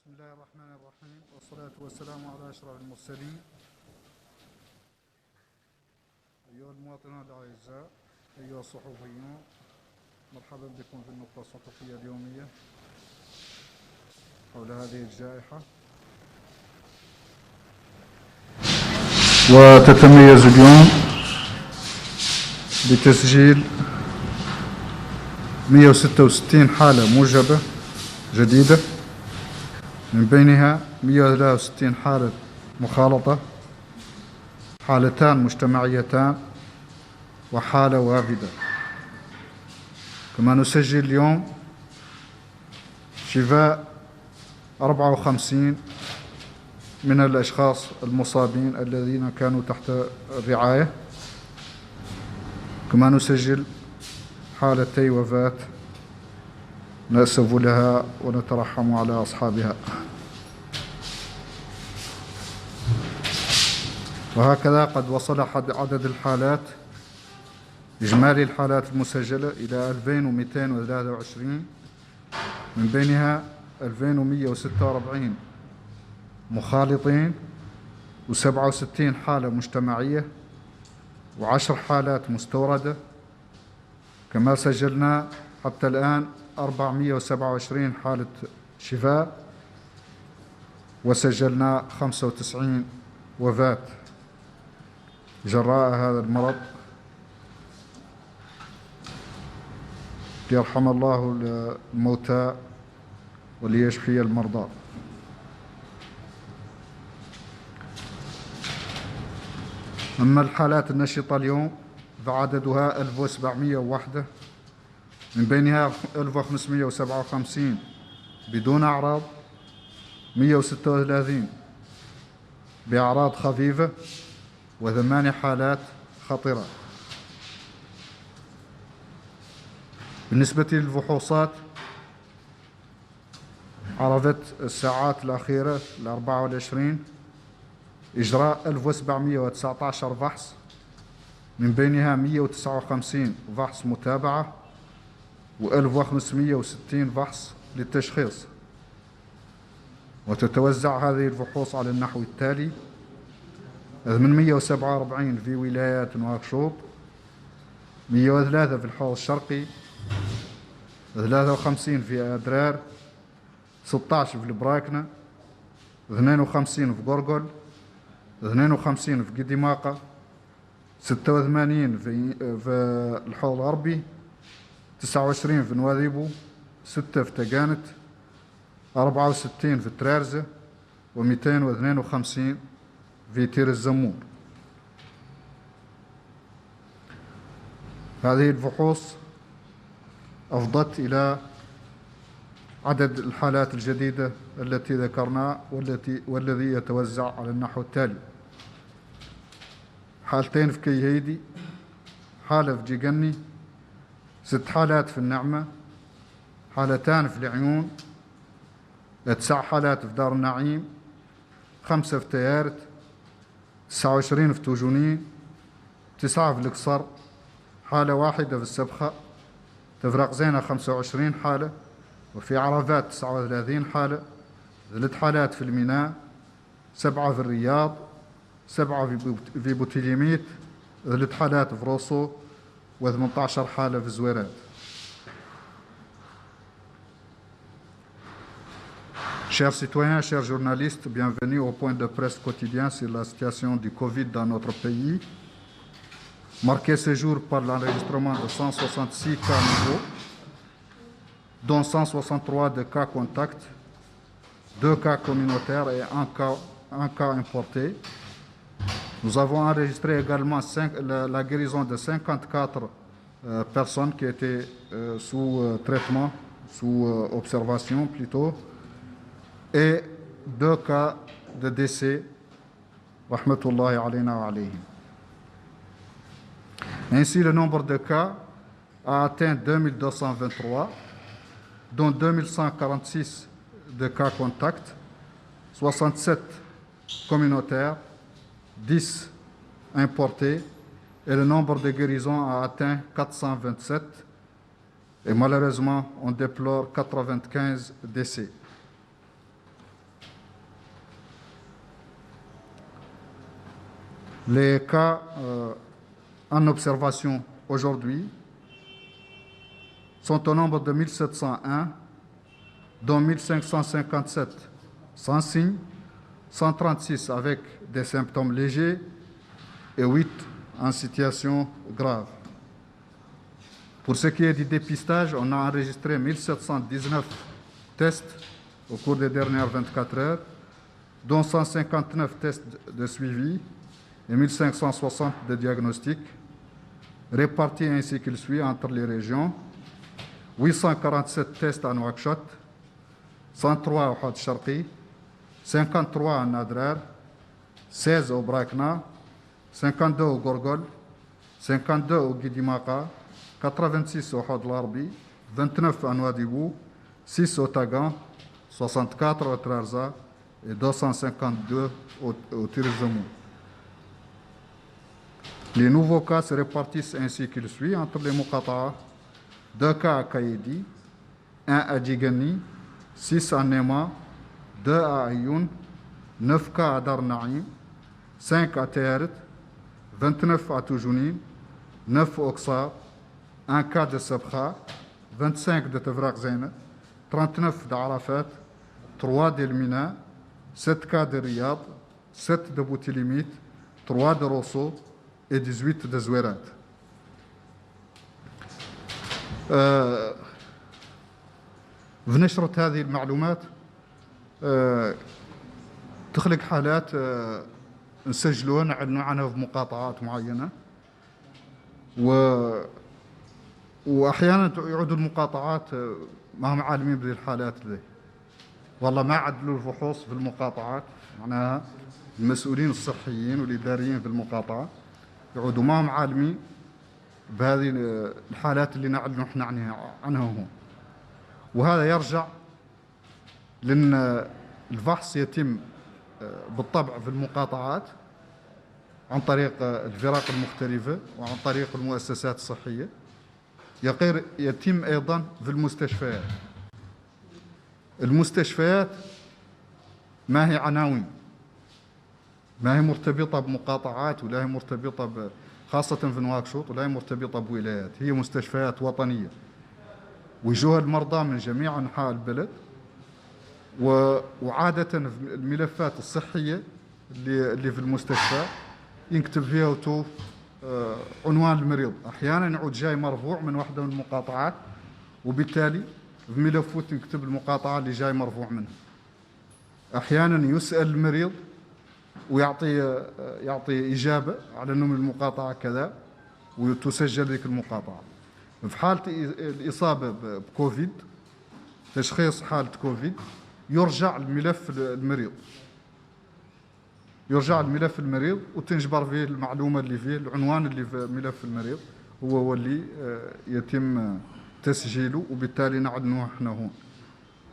بسم الله الرحمن الرحيم والصلاة والسلام على أشرف المرسلين. أيها المواطنون الأعزاء، أيها الصحفيون، مرحبا بكم في النقطة الصحفية اليومية حول هذه الجائحة. وتتميز اليوم بتسجيل 166 حالة موجبة جديدة، من بينها 163 حالة مخالطة، حالتان مجتمعيتان، وحالة وافدة. كما نسجل اليوم شفاء 54 من الأشخاص المصابين الذين كانوا تحت الرعاية. كما نسجل حالتي وفاة نأسف لها ونترحم على أصحابها. وهكذا قد وصل عدد الحالات، إجمالي الحالات المسجلة إلى 2223، من بينها 2146 مخالطين، و67 حالة مجتمعية، و10 حالات مستوردة. كما سجلنا حتى الآن 427 حالة شفاء، وسجلنا 95 وفاة جراء هذا المرض. ليرحم الله الموتى وليشفي المرضى. أما الحالات النشطة اليوم فعددها 1701، من بينها 1557 بدون أعراض، 136 بأعراض خفيفة، و8 حالات خطرة. بالنسبة للفحوصات، عرفت الساعات الأخيرة 24 إجراء 1719 فحص، من بينها 159 فحص متابعة، و1560 فحص للتشخيص. وتتوزع هذه الفحوص على النحو التالي: 847 في ولايات نواكشوط، 103 في الحوض الشرقي، 53 في أدرار، 16 في البراكنة، 52 في قرقل، 52 في قديماقة، 86 في الحوض الغربي، 29 في نواذيبو، 6 في تقانت، 64 في ترارزة، و252 في تير الزمور. هذه الفحوص أفضت إلى عدد الحالات الجديدة التي ذكرنا والذي يتوزع على النحو التالي: حالتين في كيهيدي، حالة في جيقني، 6 حالات في النعمة، حالتان في العيون، 9 حالات في دار النعيم، 5 في تيارت، 29 في توجونين، 9 في القصر، حالة واحدة في السبخة، تفرق زينة 25 حالة، وفي عرفات 39 حالة، 3 حالات في الميناء، 7 في الرياض، 7 في بوتيليميت، 3 حالات في روسو، و18 حالة في زويرات. Chers citoyens, chers journalistes, bienvenue au point de presse quotidien sur la situation du Covid dans notre pays, marqué ce jour par l'enregistrement de 166 cas nouveaux, dont 163 de cas contacts, 2 cas communautaires et un cas importé. Nous avons enregistré également la guérison de 54 personnes qui étaient sous traitement, sous observation plutôt, et 2 cas de décès. Rahmatullahi alayna wa alayhim. Ainsi, le nombre de cas a atteint 2223, dont 2146 de cas contacts, 67 communautaires, 10 importés, et le nombre de guérisons a atteint 427, et malheureusement on déplore 95 décès. Les cas en observation aujourd'hui sont au nombre de 1701, dont 1557 sans signe, 136 avec des symptômes légers et 8 en situation grave. Pour ce qui est du dépistage, on a enregistré 1719 tests au cours des dernières 24 heures, dont 159 tests de suivi et 1560 de diagnostic, répartis ainsi qu'il suit entre les régions. 847 tests à Nouakchott, 103 au Had Sharqi, 53 à Nadrar, 16 au Brakna, 52 au Gorgol, 52 au Guidimaka, 86 au Had Larbi, 29 à Nouadhibou, 6 au Tagan, 64 au Trarza et 252 au Tirzamou. Les nouveaux cas se répartissent ainsi qu'il suit entre les Muqata'a: 2 cas à Kaïdi, 1 à Djigani, 6 à Nema, 2 à Ayoun, 9 cas à Darnaïm, 5 à Teret, 29 à Toujounine, 9 au Oksar, 1 cas de Sabkha, 25 de Tevrak Zainab, 39 d'Arafat, 3 d'Elmina, 7 cas de Riyad, 7 de Boutilimit, 3 de Rosso et 18 de Zouerat. بنشرة هذه المعلومات تخلق حالات نسجلوها نعلنوا عنها في مقاطعات معينة، وأحيانا يعودوا المقاطعات ما هم عالمين بهذه الحالات ذي، والله ما عدلوا الفحوص في المقاطعات، معناها المسؤولين الصحيين والإداريين في المقاطعة يعودوا ما هم عالمين بهذه الحالات اللي نعلن احنا عنها هون. وهذا يرجع لأن الفحص يتم بالطبع في المقاطعات عن طريق الفرق المختلفة وعن طريق المؤسسات الصحية، يتم أيضا في المستشفيات. المستشفيات ما هي عناوين، ما هي مرتبطة بمقاطعات ولا هي مرتبطة خاصة في نواكشوط ولا هي مرتبطة بولايات، هي مستشفيات وطنية ويجوها المرضى من جميع أنحاء البلد. وعادة الملفات الصحية اللي في المستشفى ينكتب فيها وتوف عنوان المريض. أحيانا يعود جاي مرفوع من واحدة من المقاطعات، وبالتالي في ملفه تنكتب المقاطعة اللي جاي مرفوع منها. أحيانا يسأل المريض ويعطي إجابة على أنه من المقاطعة كذا وتسجل ذيك المقاطعة. في حالة الإصابة بكوفيد، تشخيص حالة كوفيد، يرجع الملف المريض وتنجبر فيه المعلومة اللي فيه، العنوان اللي في ملف المريض هو اللي يتم تسجيله، وبالتالي نعلنوه احنا هون.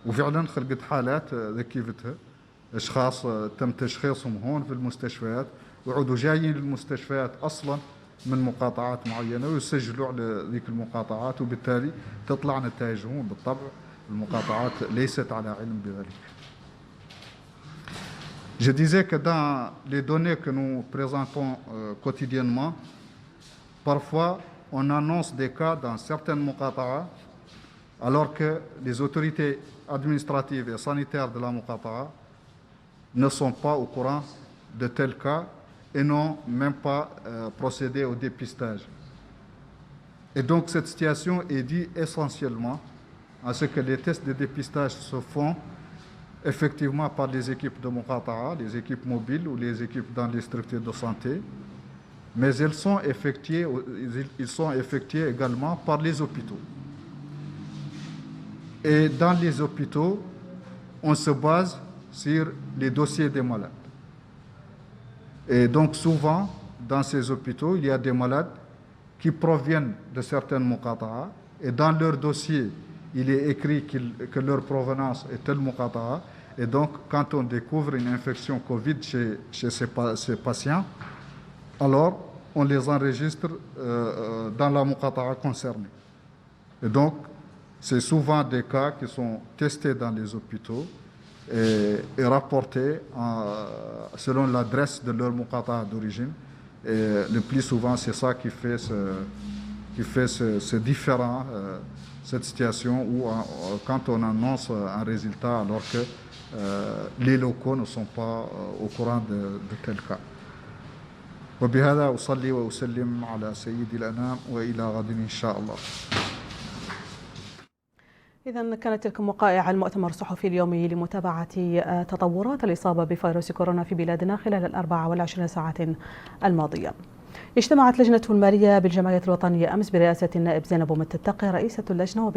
وفعلا خلقت حالات ذكيفتها اشخاص تم تشخيصهم هون في المستشفيات ويعودوا جايين للمستشفيات اصلا من مقاطعات معينه ويسجلوا على ذيك المقاطعات، وبالتالي تطلع نتائجهم. بالطبع المقاطعات ليست على علم بذلك. Je disais que dans les données que nous présentons quotidiennement, parfois on annonce des cas dans certaines muqata'a alors que les autorités administratives et sanitaires de la muqata'a ne sont pas au courant de tels cas et n'ont même pas procédé au dépistage. Et donc cette situation est due essentiellement à ce que les tests de dépistage se font effectivement par les équipes de muqata'a, les équipes mobiles ou les équipes dans les structures de santé, mais ils sont effectués également par les hôpitaux. Et dans les hôpitaux, on se base sur les dossiers des malades. Et donc souvent, dans ces hôpitaux, il y a des malades qui proviennent de certaines muqata'a, et dans leur dossier, il est écrit que leur provenance est telle muqata'a. Et donc, quand on découvre une infection Covid chez ces patients, alors on les enregistre dans la muqata'a concernée. Et donc, c'est souvent des cas qui sont testés dans les hôpitaux et rapportés selon l'adresse de leur muqata'a d'origine Et le plus souvent, c'est ça qui fait ce différent, cette situation où quand on annonce un résultat alors que les locaux ne sont pas au courant de tel cas. وبهذا أصلي وأسلم على سيد الأنام وإلى غد إن شاء الله. إذا كانت تلك وقائع المؤتمر الصحفي اليومي لمتابعة تطورات الإصابة بفيروس كورونا في بلادنا خلال 24 ساعة الماضية. اجتمعت لجنة المالية بالجمعية الوطنية أمس برئاسة النائب زينب متتقي رئيسة اللجنة